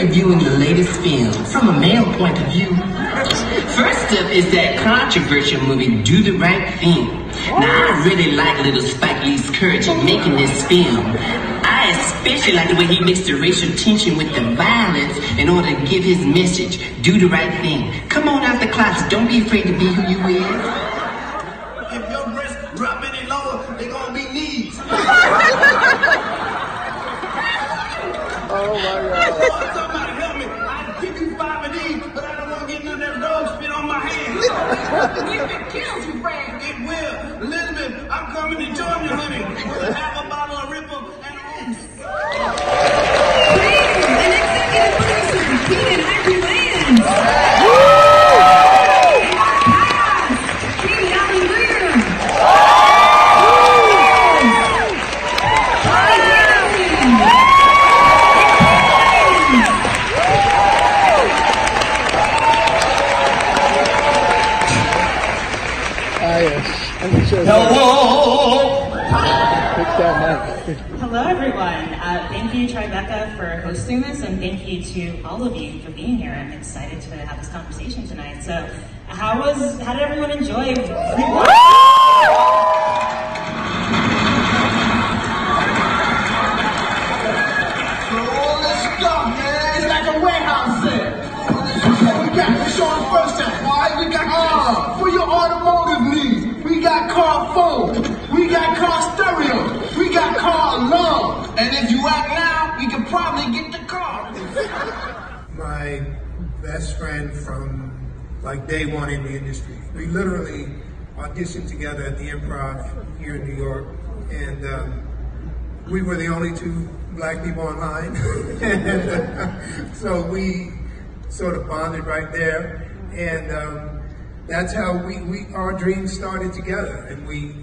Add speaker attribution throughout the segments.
Speaker 1: reviewing the latest film from a male point of view. First up is that controversial movie, Do the Right Thing. Now, I really like little Spike Lee's courage in making this film. I especially like the way he mixed the racial tension with the violence in order to give his message, do the right thing. Come on out the closet, don't be afraid to be who you is.
Speaker 2: If your breasts drop any lower, they're gonna be knees.
Speaker 3: Oh my God.
Speaker 2: Somebody help me. I'll give you 5 of these, but I don't want to get none of that dog spit on my hands.
Speaker 4: If it kills you, Frank.
Speaker 2: It will. Elizabeth, I'm coming to join you, honey. We'll have a bottle of Ripple and a Reese.
Speaker 4: Please, an executive producer, Keenan Happy Lands. Katie Allen Greer.
Speaker 3: Hello! Fix that mic.
Speaker 5: Hello, everyone. Thank you, Tribeca, for hosting this, and thank you to all of you for being here. I'm excited to have this conversation tonight. So, how did everyone enjoy?
Speaker 2: Let's stop, man. It's like a warehouse sale. We got this on the first time. All right, we got for your automotive needs. We got car phone. We got car stereo. We got car alarm. And if you act now, we can probably get the car. My best friend from like day one in the industry. We literally auditioned together at the Improv here in New York, and we were the only 2 black people online. And so we sort of bonded right there, and that's how our dreams started together. And we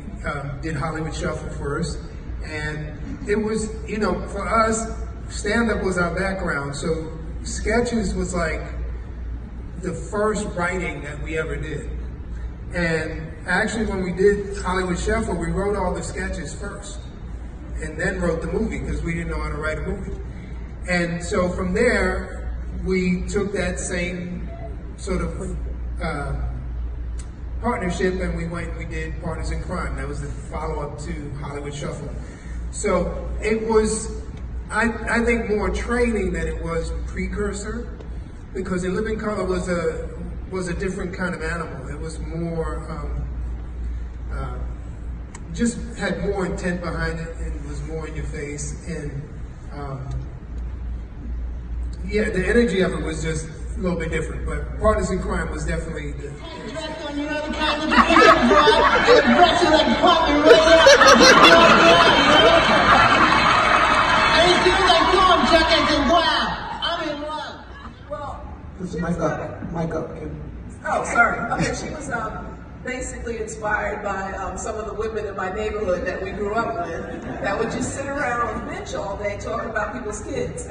Speaker 2: did Hollywood Shuffle first, and it was, you know, for us, stand-up was our background, so sketches was like the first writing that we ever did. And actually, when we did Hollywood Shuffle, we wrote all the sketches first, and then wrote the movie, because we didn't know how to write a movie. And so from there, we took that same sort of partnership, and we went and we did Partners in Crime. That was the follow-up to Hollywood Shuffle. So it was, I think, more training than it was precursor, because In Living Color was a different kind of animal. It was more, just had more intent behind it, and was more in your face. And yeah, the energy of it was just a little bit different. But Partners in Crime was definitely the...
Speaker 6: Mic up. Oh, sorry. Okay, she was basically inspired by some of the women in my neighborhood that we grew up with that would just sit around on the bench all day talking about people's kids.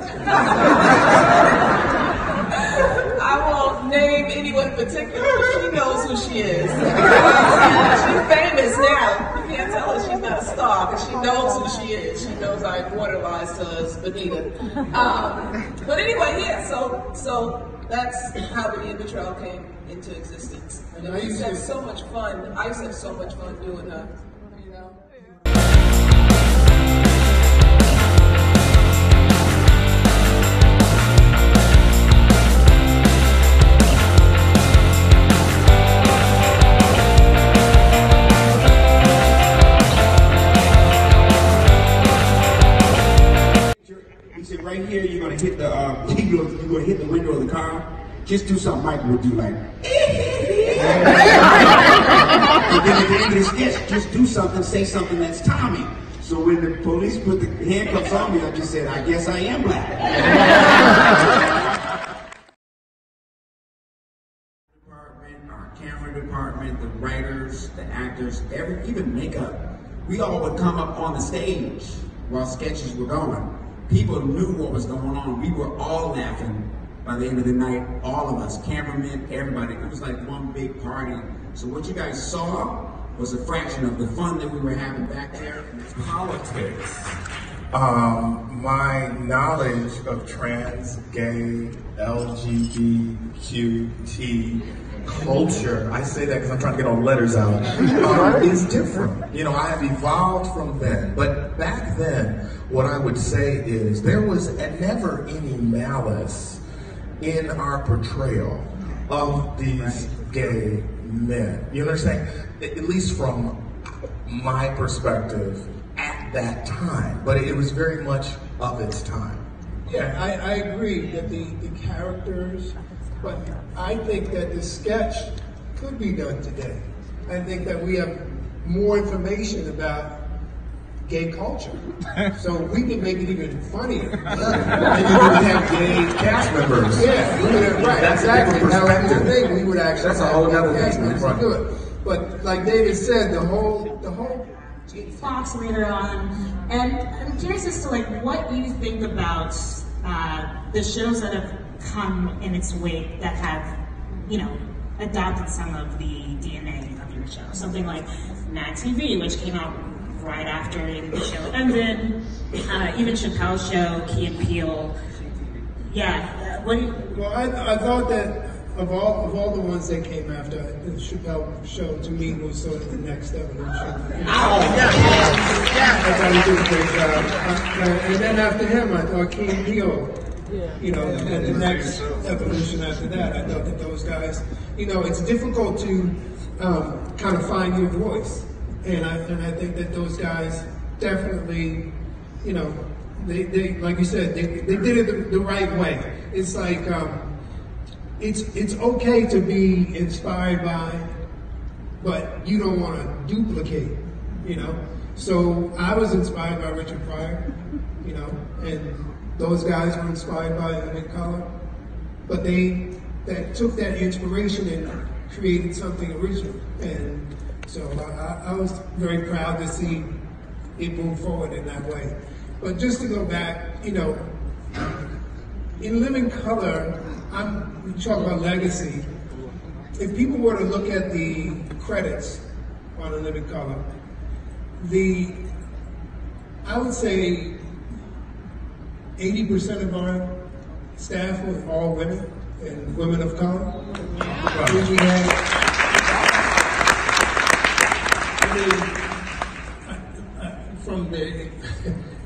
Speaker 6: I won't name anyone in particular, but she knows who she is. She's famous now. You can't tell her she's not a star, because she knows who she is. She knows I immortalized her as Benita. But anyway, yeah, so that's how the Indian Betrayal came into existence. And I used to have so much fun. I used to have so much fun doing her, you know.
Speaker 7: He said, right here, you're gonna hit the you're gonna hit the window of the car. Just do something Mike would do, like. And then at the end of the sketch, just do something, say something that's Tommy. So when the police put the handcuffs on me, I just said, I guess I am black. Our camera department, the writers, the actors, even makeup. We all would come up on the stage while sketches were going. People knew what was going on. We were all laughing by the end of the night, all of us, cameramen, everybody. It was like one big party. So what you guys saw was a fraction of the fun that we were having back there.
Speaker 8: Politics My knowledge of trans, gay, LGBTQT culture, I say that because I'm trying to get all the letters out, is different. You know, I have evolved from then. But back then, what I would say is there was never any malice in our portrayal of these gay men. You understand? At least from my perspective at that time. But it was very much of its time.
Speaker 2: Yeah, I agree that the characters, but I think that the sketch could be done today. I think that we have more information about gay culture, so we can make it even funnier.
Speaker 8: Maybe we would have gay cast members.
Speaker 2: Yeah, right,
Speaker 8: that's
Speaker 2: exactly.
Speaker 8: A different perspective.
Speaker 2: Now, I think we would actually
Speaker 8: that's a whole other
Speaker 2: cast
Speaker 8: thing.
Speaker 2: members to do it. But like David said, the whole
Speaker 5: Fox later on, and I'm curious as to like what you think about the shows that have come in its wake that have, you know, adopted some of the DNA of your show. Something like Mad TV, which came out right after the show ended. Even Chappelle's show, Key and Peele. Yeah.
Speaker 2: Well, I thought that of all the ones that came after, the Chappelle show to me was sort of the next evolution. I thought he did a great job. And then after him, I thought Key and Peele, you know, and the next evolution after that. I thought that those guys, you know, it's difficult to kind of find your voice. And I think that those guys definitely, you know, they like you said, they did it the right way. It's like, it's okay to be inspired by, but you don't want to duplicate, you know? So I was inspired by Richard Pryor, you know, and those guys were inspired by Living Color, but they took that inspiration and created something original. And so I was very proud to see it move forward in that way. But just to go back, you know, in Living Color, we talk about legacy. If people were to look at the credits on A Living Color, I would say 80% of our staff were all women and women of color. Then we had, from the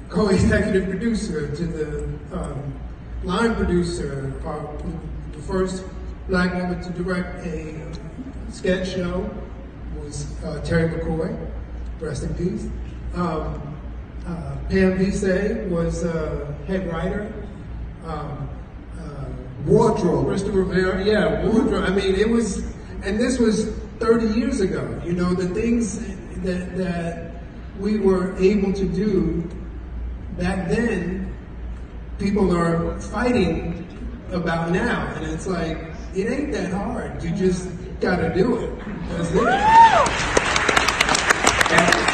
Speaker 2: co-executive producer to the line producer, the first black woman to direct a sketch show was Terry McCoy, rest in peace. Pam Vise was head writer.
Speaker 8: Wardrobe.
Speaker 2: Krista Rivera, yeah, wardrobe. I mean, it was, and this was 30 years ago. You know, the things that we were able to do back then, people are fighting about now, and it's like, it ain't that hard. You just gotta do it. That's it.